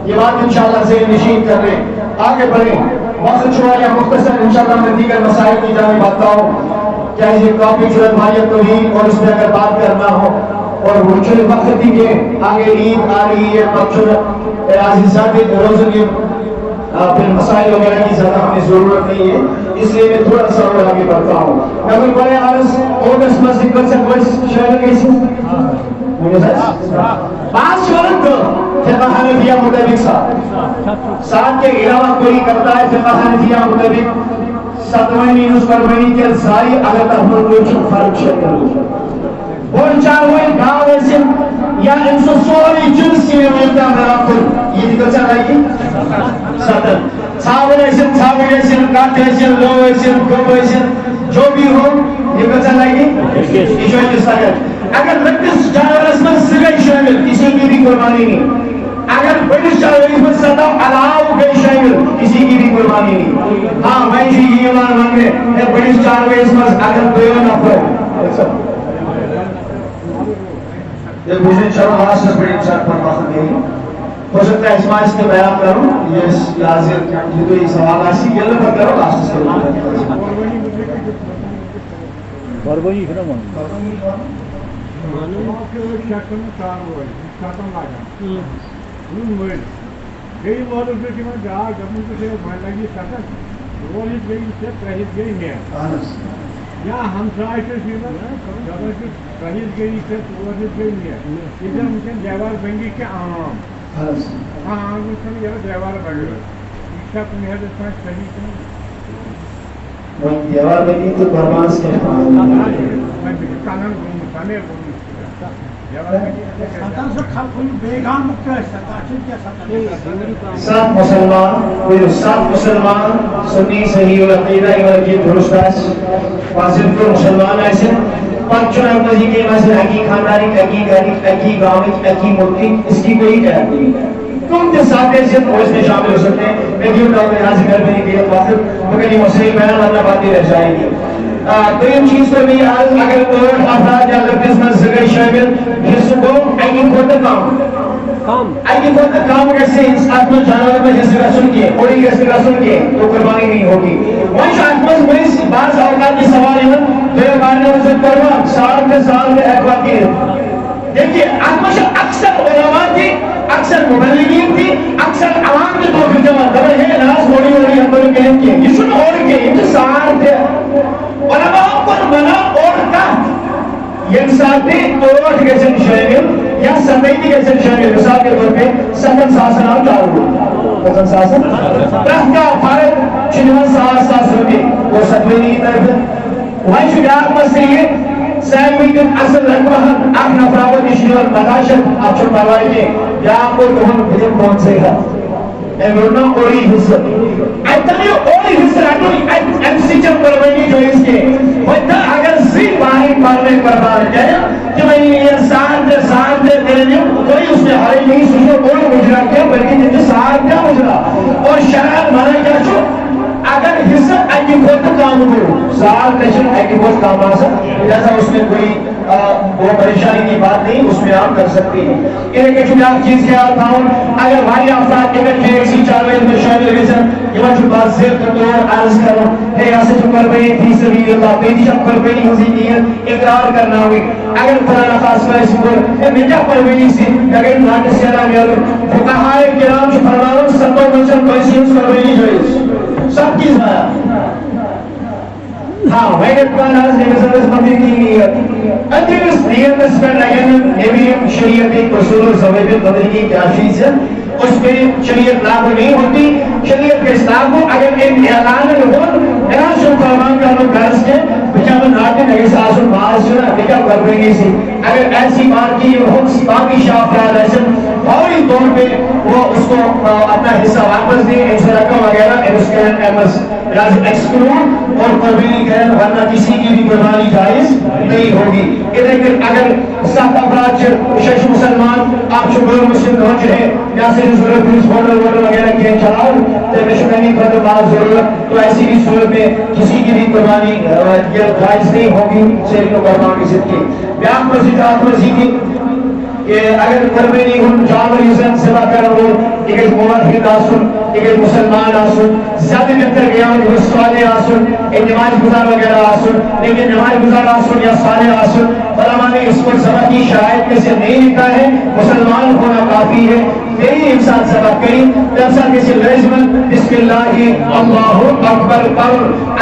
یہ بات انشاءاللہ سے نشین کر رہے آگے بڑھیں. وقت چھوڑا یا مختصر انشاءاللہ میں دیگر مسائل کی جانب آتا ہوں. کیا یہ کافی جرد بھائیت توحید اور اس میں اگر بات کرنا ہو اور وہ چھوڑے وقت دیکھیں آگے عید آ رہی ہے بچوں عزیزات روزن پھر مسائل وغیرہ کی زیادہ ہمیں ضرورت نہیں ہے، اس لیے میں تھوڑا سا اور آگے بڑھتا ہوں. میں بڑے عرض اوگسٹ میں ذکر سے کوئی شامل گئی سی پانچ شرط فقہ حنفیہ مطابق سات کے علاوہ کوئی کرتا ہے فقہ حنفیہ مطابق ستوانی نس قربانی کے ساری اگر تحمل کوئی فرق شکل اور چاہوئی گاؤں ایسے یا انسو سوری جنس کی ملتا مرافل یہ دکھا چاہ رہی ہے ستن چھاول ایسے کاٹ ایسے لو ایسے گوب ایسے جو بھی ہو یہ دکھا چاہ رہی ہے ایشوئی جساگر اگر لکس جانورس میں سگئی شامل کسی کی بھی قربانی نہیں، اگر بڑس جانورس میں ستاو علاو گئی شامل کسی کی بھی قربانی نہیں. ہاں میں یہ ایمان مانگے بڑس جانورس میں اگر دویو نفر یہ بوجھیں چلو آج سے بڑی چار پر باخت گئی ہو سکتا ہے اسماء اس کے بیان کروں یہ حاضر یہ تو یہ سوال آسی یہ لفظ کرو آج سے قربانی کنا مانو شکن چار ہوئے شکن لگا گئی مولو سے کہ میں جا گمن کو سے بھائی لگی شکن رولی گئی سے پرہیز گئی میں یا ہمسائے سے سیدھا جب کہ پرہیز گئی سے رولی گئی میں ادھر ممکن دیوار بنگی کے عام ہاں ممکن یہ دیوار بنگی شکن ہے جس میں صحیح نہیں دیوار بنگی تو برمانس کے کانن کانے سات مسلمان سنی صحیح العقیدہ کی درست واضح کو مسلمان ایسے پانچ چنان مزی کے مسئلہ حقی خاندانی حقی گھری حقی گاؤں حقی ملکی اس کی کوئی قید نہیں تم کے ساتھ ایسے اس میں شامل ہو سکتے ہیں. میں کیوں ڈاؤں میں حاضر کر میں نے واضح مگر یہ مسئلہ بیان اللہ باتیں رہ جائیں گی. دویم چیز پر بھی اگر کوئی افراد یا لفظ میں زگر شامل حصہ کو ایگی خود کام ایگی خود کام کیسے اس آتما جانور میں جیسے رسول کیے اوڑی کیسے رسول کیے تو قربانی نہیں ہوگی. وہاں آتما میں بعض اوقات کی سوال ہے دو بارنے میں سے قربان سال میں احوال کی دیکھئے آتما اکثر علماء تھی اکثر مبلغین تھی اکثر عوام کے طور پر جمع دبر ہے ناس موڑی موڑی ہمیں کہنے کی یہ سن اور کے انتصار تھے علماء پر منا اور تحت یہ ساتھ بھی اوٹ کے سن شامل یا سمیتی کے سن شامل مثال کے طور پہ ستن ساسن آن چاہو ستن ساسن رفت کا فارد چنوان ساس رکھے وہ ستوینی طرف وہاں شکرات مسئلہ یہ سیمی دن اصل رکھوہن آپ نفراوت اشنور مداشت آپ چھو پروائی کے یا آپ کو کہن بھجن کون سے ہے ایورنا اوڑی حصہ ایتنی اوڑی حصہ رکھو ایمسی چم پروینی جو اس کے ویدہ اگر زی باہی پارنے قربان جائے کہ میں یہ ساتھ دے دینے کوئی اس میں حالی نہیں سوچو کوئی مجرہ کیا بلکہ جنجے ساتھ کیا مجرہ اور شرعات مانا کیا چھو اگر حصہ ایکی خود کام ہو سال کشن ایکی خود کام آسا لہذا اس میں کوئی وہ پریشانی کی بات نہیں اس میں آپ کر سکتے ہیں. انہیں کہ چھوٹا چیز کیا آتا ہوں اگر بھائی آفراد کے میں ایسی چاروے میں شامل ریزن یہ میں چھو بات زیر تطور عرض کروں ہے یہاں سے چھو کربئی تھی سبیل اللہ بیدی شب کربئی ہوزی نیت اقرار کرنا ہوئی اگر قرآن خاص میں اس پر میں کیا کربئی سی اگر ناٹس سے نام یاد فقہائے کرام چھو فرمانوں سنتوں منشن کوئی سیمس کربئی جو ہے سب چیز آیا ہاں میں نے پہنا ہے سیمس مندر کی نیت اگر اس نیت اس پر لگن نبی شریعت اصول و ضوابط بدل کی کیا چیز ہے اس پہ شریعت لاگو نہیں ہوتی. شریعت کے اسلام کو اگر ایک اعلان ہو اینا شو فرمان کا لوگ غرض کے بچہ میں ناٹے نگے ساسو باز جو ہے بکا کر رہی سی اگر ایسی بات کی حکم باقی شافراد ایسے فوری طور پہ وہ اس کو اپنا حصہ واپس دیں ایسے رقم وغیرہ ایسکرین ایمس راز ایکسکلون اور قربینی کرن ورنہ کسی کی بھی قربانی جائز نہیں ہوگی. اگر سات افراد شش مسلمان آپ شکر مسلم دھونچ ہے یا سے ضرورت پولیس بورڈر وغیرہ کیا چلاؤ تو میں شکر نہیں کرتا بعض ضرورت تو ایسی بھی صورت میں کسی کی بھی قربانی جائز نہیں ہوگی شریف و قربان کی ضد کی. بیان مسجد آپ مسجد کی کہ اگر قربانی ہم جانور یوزن سبا کرو ایک موحد آسن ایک مسلمان آسن زیادہ بہتر گیا رسوانے آسن ایک نماز گزار وغیرہ آسن لیکن نماز گزار آسن یا صالح آسن علماء نے اس کو ذبح کی شرائط میں سے نہیں لکھا ہے، مسلمان ہونا کافی ہے، یہی انسان ذبح کری ترسا کسی لازمن بسم اللہ اللہ اکبر پر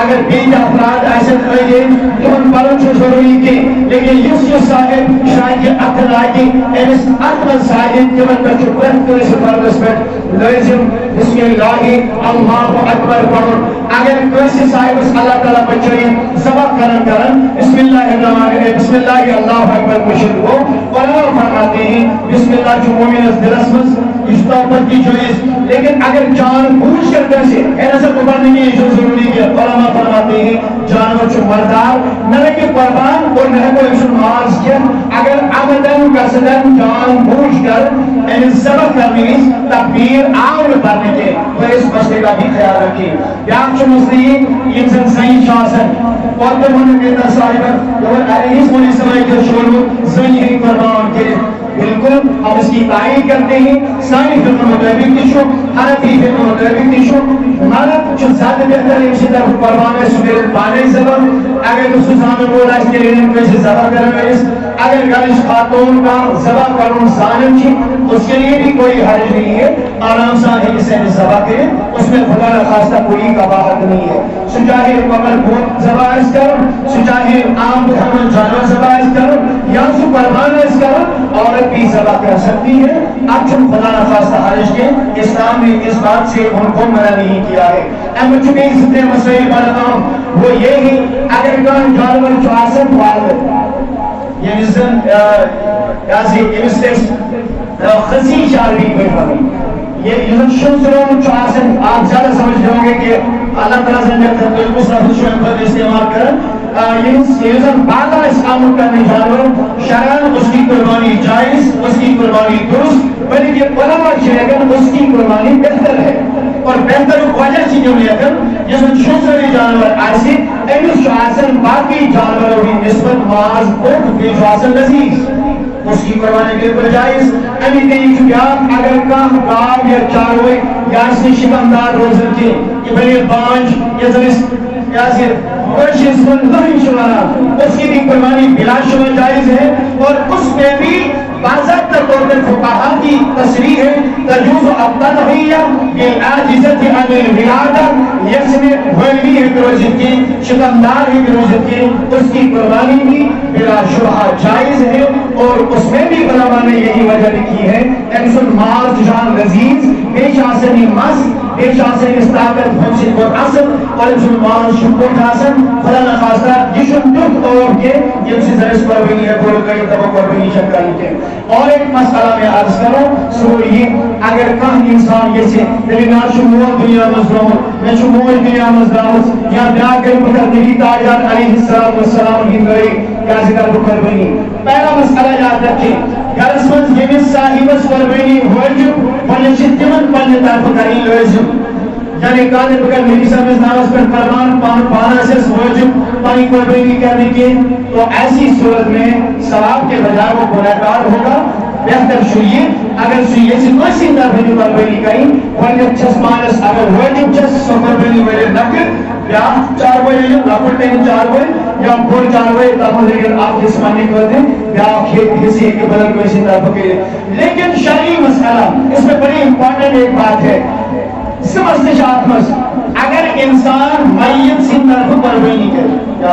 اگر بیج افراد ایسے کرے تو ہم پڑھن چھو ضروری کی، لیکن یہ صاحب شاید یہ عقل آگی اس عقل صاحب کے من پر چھو پرد کرے سے پردس پر لازم بسم اللہ اللہ اکبر پڑھن، اگر کوئی صاحب اس اللہ تعالیٰ بچوئی ذبح کرن بسم اللہ الرحمن الرحیم بسم اللہ اللہ اکبر مشرک ہو، علماء فرماتے ہیں بسم اللہ جو مومن اس دلسمس استعمال کی چوائس، لیکن اگر جان بوجھ کر کیسے ایسا قربان نہیں ہے جو ضروری ہے، علماء فرماتے ہیں جانور جو مردار نہ کہ قربان اور نہ کوئی جو نماز کیا، اگر عمدن قصدن جان بوجھ کر یعنی ذبح کرنے تکبیر عام پڑھنے کے تو اس مسئلے کا بھی خیال رکھیں۔ بیاکھ جو مسئلے انسان صحیح شاسن اور تو ہونے کے تصاحب اور علیہ السلام کے شروع صحیح قربان کے بالکل ہم اس کی تعین کرتے ہیں، ساری فقہ مطابق تشو حنفی فقہ مطابق تشو مرد جو زیادہ بہتر ہے اسی طرف قربان ہے سبیل بانے زبان، اگر اس سامنے بولا اس کے لیے کوئی ذبح کرنے اس اگر گلش خاتون کا ذبح کروں ظالم چی اس کے لیے بھی کوئی حرج نہیں ہے، آرام سان ہے جسے ذبح کرے اس میں خدا نخواستہ کوئی قباحت نہیں ہے، سچاہے قبل بہت ذبح اس کروں سچاہے عام محمد جانور ذبح اس کروں یا سو قربان اس کروں عورت بھی ذبح کر سکتی ہے، اب چون خدا نخواستہ حرج کے اسلام نے اس بات سے ان کو منع نہیں کیا ہے۔ اما چونکہ اس سے مسئلہ بڑھام وہ یہ ہے اگر کان جانور جو آسن والد یعنی زن ایسی امسٹیکس خسی شاربی کوئی پڑی یہ یزن شنسرون جو آسن آپ زیادہ سمجھ جاؤں گے کہ اللہ تعالیٰ سے جب تک کوئی مصرف شوئن پر استعمال کرن یہ بعد اسلام کرنے جانور شرعاً اس کی قربانی جائز، اس کی قربانی درست، بلکہ علماء شیعن اس کی قربانی بہتر ہے اور بہتر وجہ سے جو لیکن جس میں شوزری جانور ایسی ایمس شوازن باقی جانوروں کی نسبت معاذ اور بھی شوازن لذیذ اس کی قربانی کے پر جائز امی تیئی چکیات اگر کام کام یا چاروئی یا اس نے شکمدار روزن کی یہ بلی بانج یا زنس یا سے ورشن سن لہی شمارا اس کی بھی قربانی بلا شمار جائز ہے اور اس میں بھی باضابطہ طور پر فقہا کی تصریح ہے تجوز التضحیہ بالعاجزۃ عن الولادہ یسمع ولی ہے روزت کی شکمدار ہے روزت کی اس کی قربانی بھی بلا شبہ جائز ہے اور اس میں بھی علماء نے یہی وجہ لکھی ہے انسان ماز جان لذیذ پیش آسنی مس پیش آسنی استاقت پھنسی کو اصل اور انسان ماز شکر حسن خدا نخواستہ جشن دکھ اور کے جن سے درس پر بھی ہے بول گئی تبا پر بھی شکل کے اور ایک مسئلہ میں عرض کروں سو یہ اگر کہیں انسان یہ سے دلینار شمول دنیا مزدور میں شمول دنیا مزدور یا بیا کر بکر نبی تاجان علیہ السلام کی گئی یا ذکر بکر بنی پہلا مسئلہ یاد رکھیں گرسمت جمس صاحبس قربانی ہوجب پنشت جمن پنج طرف کریں لوزم یعنی کہنے بکر نبی صلی اللہ علیہ وسلم پر فرمان پانا سے ہوجب پانی قربانی کرنے کی تو ایسی صورت میں ثواب کے بجائے وہ گناہگار ہوگا بہتر شوئیے اگر شوئیے سے کوئی سی طرف جو قربانی کریں ورنہ چھس مانس اگر ہوجب چھس سو قربانی میرے نکر یا چار بوئے جو لاپٹے ہیں چار بوئے یا پور چار بوئے تب لیکن آپ جسمانی کر دیں یا کھیت کسی کے بدل کوئی سی طرف کے لیکن شرعی مسئلہ اس میں بڑی امپورٹنٹ ایک بات ہے سمجھتے شاہتمس اگر انسان میت سی طرف قربانی کرے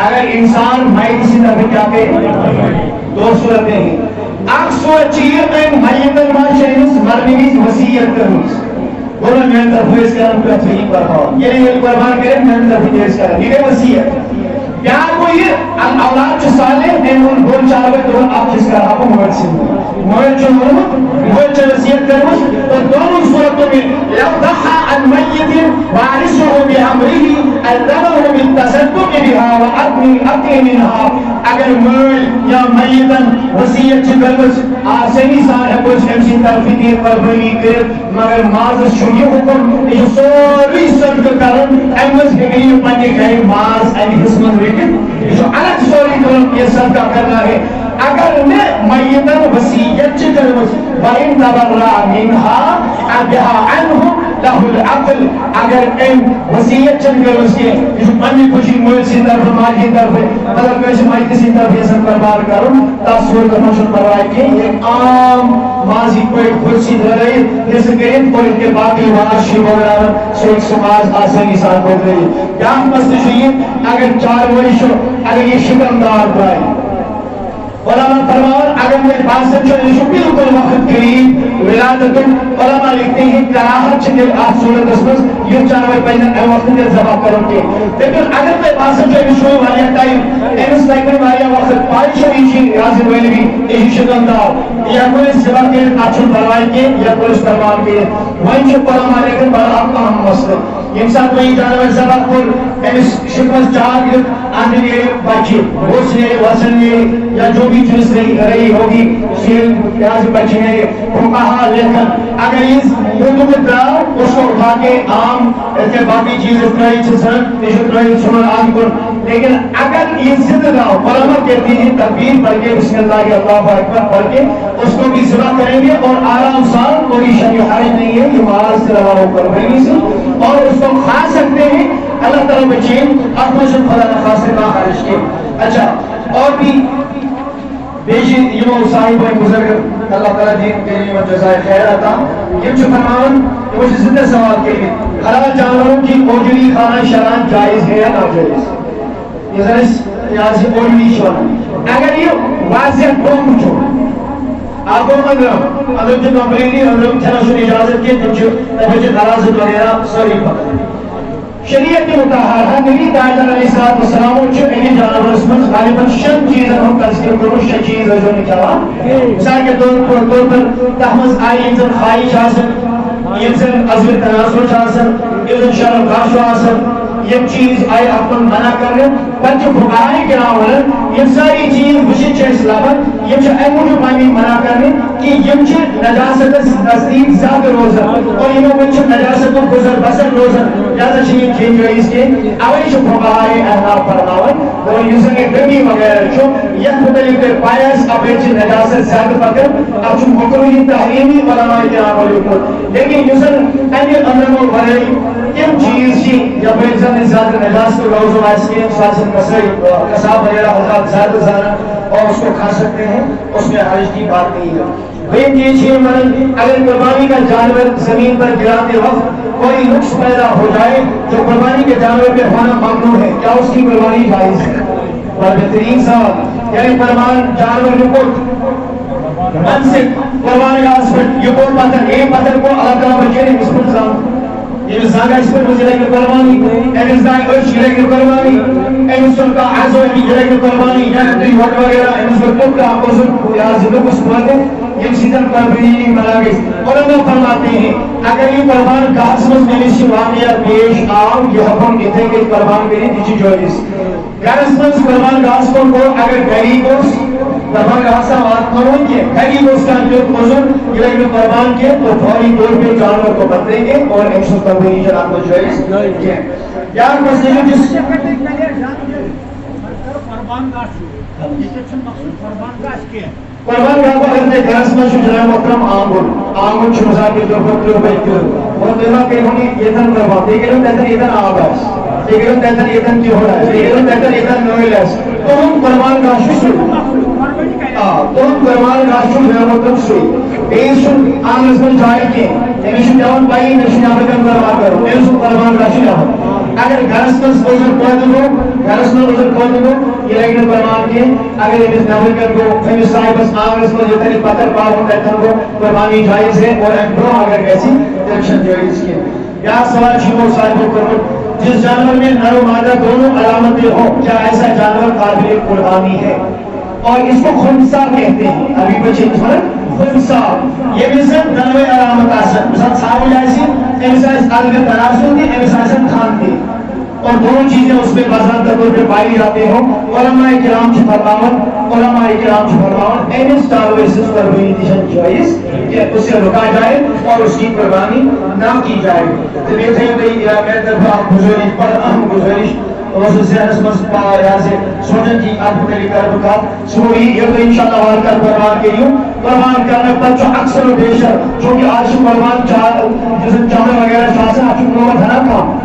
اگر انسان میت سی طرف کیا کرے دو صورتیں ہیں اک صورت چیئے میں میت ما شہنس مرنی بھی وسیعت کرنس بولو میں طرف اس کرم پر اتفیق برخواہ یہ نہیں قربان کرے میں طرف اس کرم یہ وسیعت یا کوئی اولاد جو صالح ہیں ان بول چاہوے تو آپ جس کا آپ موت سے موت جو موت جو وسیعت کرنس تو دونوں صورتوں میں لو ضحى عن میت وارثه بامره الزمه بالتصدق بها واكل منها اگر مول یا میتن وسیعت کرنس آسانی سان ہے کچھ ہمسی طرفی دیر پر بنی کر مگر ماز شوی حکم یہ سوری صدق کرن امز ہگئی پنی گئی ماز این حسمن ریکن یہ جو الگ سوری کرن یہ صدقہ کرنا ہے اگر نہ میتن وصیت کرمس وَإِن تَبَرَّأَ مِنْهَا أَبْيَهَا عَنْهُ لَهُ الْعَقْلِ اگر ام وصیت کرمس کہ یہ پنی خوشی مول سی طرف ماجی طرف مطلب کہ ماجی کسی طرف یہ سب برباد کروں تصور کرنا شروع کروائی کہ یہ عام ماضی کوئی خوشی دھرائی جس کریں اور ان کے باقی معاشی وغیرہ سے ایک سماج آسانی ساتھ ہو گئی کیا مستشیئے اگر 4 ورشو اگر یہ شکمدار برائی علماء فرمان اگر میں باسط جو نشو بالکل وقت قریب ولادت علماء لکھتے ہیں کراہت چکل آپ صورت اسمس یہ 4 ور پہلے اے وقت کے زبا کروں کے لیکن اگر میں باسط جو نشو والی ٹائم ایمس لائکن والی وقت پائی شویشی رازی ویلی بھی ایشی شکمدار یا کوئی سبا کے اچھل بروائی کے یا کوئی فرمان کے وہیں جو علماء لیکن بڑا آپ کا ہم مسئلہ انسان کوئی جانور زبا پر ایمس شکمس جہاں گرد آنے یہ بچی گوشنے وزنے یا جو بھی چیز رہی ہوگی شیل پیاز بچنے فقہا لیکن اگر اس مردوں میں دراؤ اس کو اٹھا کے عام کے باقی چیز اترائی چھسن اترائی چھوڑ آن کر لیکن اگر یہ زندہ دراؤ علماء کہتی ہیں تکبیر پڑھ کے بسم اللہ اللہ اکبر پڑھ کے اس کو بھی ذبح کریں گے اور آرام سان کوئی شریع حرج نہیں ہے یہ ماز سے روا ہو کر بھئی سے اور اس کو کھا سکتے ہیں اللہ تعالیٰ بچین اپنے خدا نخواست نہ خارج کے اچھا اور بھی بیشی یہ صاحب ہے بزرگ اللہ تعالیٰ دین کے لیے جزائے خیر عطا یہ جو فرمان یہ مجھے زندہ سوال کے لیے حلال جانوروں کی اوجری خانہ شران جائز ہے یا ناجائز یہ ذرا یہاں سے اوجری شران اگر یہ واضح قوم چھو آپ کو اندر جو کمپلیٹی اندر تھنشن اجازت کے جو نرازت وغیرہ سوری پکڑ شریعت متحرہ نبی تعالیٰ علیہ السلام جو انہیں جانور اسمت غالباً شن چیزیں ہم تذکر کرو شن چیز ہے جو نکلا مثال کے طور پر تحمز آئی انسان خواہش حاصل انسان عزم تناسل حاصل انسان شرم خاش حاصل یہ چیز آئی اپن منع کر رہے بچے بھگائی کے نام ہوئے یہ ساری چیز بشید چھے اسلامت یہ چھے ایمو جو پانی منع کر رہے کہ یہ چھے نجاست نزدیک زیادہ روزہ اور یہ چھے نجاست گزر بسر روزہ لہذا چھے یہ چینج ہوئی اس کے اوئی چھے بھگائی احناب فرماوے اور یہ سنگے گرمی وغیرہ چھو یہ مطلب کہ پایس اب چھے نجاست زیادہ پکر اب چھو مکروہی تحریمی علماء کے نام ہوئے لیکن یہ سنگ انیل اندرمو بھرائی کم چیز چی جب انسان زیادہ نجاست کو روزو واسکیم ساسن کساب وغیرہ حضرات زیادہ زیادہ اور اس کو کھا سکتے ہیں اس میں حرج کی بات نہیں ہے بہن یہ چیز مرن اگر قربانی کا جانور زمین پر گراتے وقت کوئی نقص پیدا ہو جائے جو قربانی کے جانور پہ ہونا ممنوع ہے کیا اس کی قربانی جائز ہے اور بہترین سوال یعنی قربان جانور رپورٹ منسک قربانی کا اسپٹ یہ کوئی پتھر ایک پتھر کو اللہ تعالیٰ بچے نے اس پر سام یہ زاگا اس پر مجھے لگے قربانی ایمز دائی ارش لگے قربانی ایمز سن کا عزو لگے قربانی یا اندری وقت وغیرہ ایمز پر کب کا اپوزن یا زندہ کو سپاتے یہ سیدھن قربانی ملا گئی اور انہوں فرماتے ہیں اگر یہ قربان کا حسمت میں اسی واقعہ پیش آؤ یہ حکم کہتے ہیں کہ قربان کے لیے دیچی جوئیس گرسمت قربان کا حسمت کو اگر غریب ہو قربان کا حسن بات کروں کہ غریب اس کا جو حضور یہ قربان کے تو فوری طور پہ جانور کو بدلیں گے اور ایک سو قربانی جناب کو جوئیس کیا یار مسئلہ جس قربان کا قربان کا کو اگر گرس میں جناب محترم آنگل چھوزا کے طور پر کلو بیت کرو اور دیما کہ ہونی یہ تن قربان دیکھیں تیتن یہ تن آباس دیکھیں تیتن یہ تن کی ہو رہا ہے دیکھیں تیتن یہ تن نویل ہے تو ہم قربان کا شکر تو ہم قربان کا شکر ہے محترم سوئی ایسن آنگل میں جائے کے ایمیشن جاؤن بائی نشن آبکن قربان کرو ایسن قربان کا شکر اگر گرس میں سپوزر پوائد ہو گرس میں وزر پوائد ہو یہ لگن قربان کے اگر یہ نویل کر کو فیمس صاحب اس آنگل میں جتنی پتر پاؤ ہوتا ہے کو قربانی جائز ہے اور ایک برو اگر کیسی ٹینشن جائز کی یا سوال شیمو صاحب کو جس جانور میں نر و مادہ دونوں علامتیں ہوں کیا ایسا جانور قابل قربانی ہے اور اس کو خنسا کہتے ہیں ابھی بچے خنسا یہ مثل نوے علامت آسن مثلا صاحب جائسی ایسا آدھگر تناسل دی ایسا خان دی اور دونوں چیزیں اس میں باضابطہ طور پہ پائی جاتے ہوں علماء کرام کی فرماون اینس ٹالویسس پر ہوئی دیشن جائز کہ اسے رکا جائے اور اس کی قربانی نہ کی جائے تو یہ تھے کہ میں طرف آپ گزارش پر اہم گزارش اس ذہنس مز پایا سے سوچن کی آپ کو میری کر بکا سوری یہ تو انشاءاللہ وار کر قربان کریوں قربان کرنے پر جو اکثر و بیشتر چونکہ آج قربان جیسے جامع وغیرہ شاہ آپ کو نومت ہے نا کام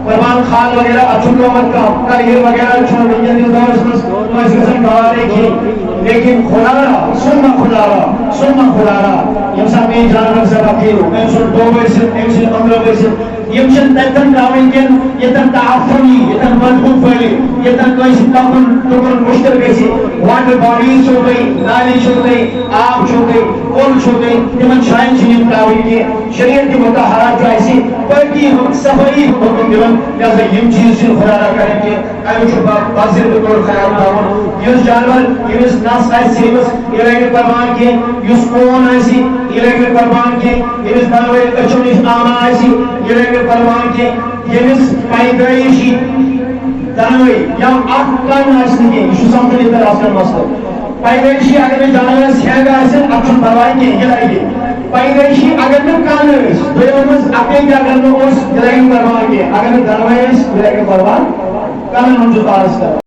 قربان خان وغیرہ اچھو نومت کام کریئر وغیرہ چھوڑ دیں گے دور اس میں قسم گوارے کی لیکن خلارا سننا خلارا یمسا میں جانور سے بکیرو امسن دو بیسن امسن امرو بیسن یمشن تکن داوین کن یتن تعفنی یتن مضبوط پھلی یتن کوئی تکن تکن مشتر گیسی واٹر باڈیز ہو گئی نالیش ہو گئی آب ہو گئی کول ہو گئی یمن شائن چنیم داوین کی شریعت کی متحرات جو ایسی پرکی صفائی حکم دیون لہذا یم چیز سے خلارا کریں گے ایو شبہ بازر بطور خیال داون یس جانور یس ناس آئی سیوس یہ قربان کی یس کون آئی یہ قربان کی یس دانوے اچھونیش آنا آئی یہ قربان کی یس پیدائشی دانوے یا آٹھ کان آئی کی یہ سمجھنے پر آسان مسئلہ پیدائشی اگر میں جانور سیاگ آئی اچھن پروائی کی یہ لائے گی پیدائشی اگر میں کان آئی دویمز اپنے کیا کرنا اس یہ قربان کی اگر میں دانوے یہ قربان کان منجو پارس کر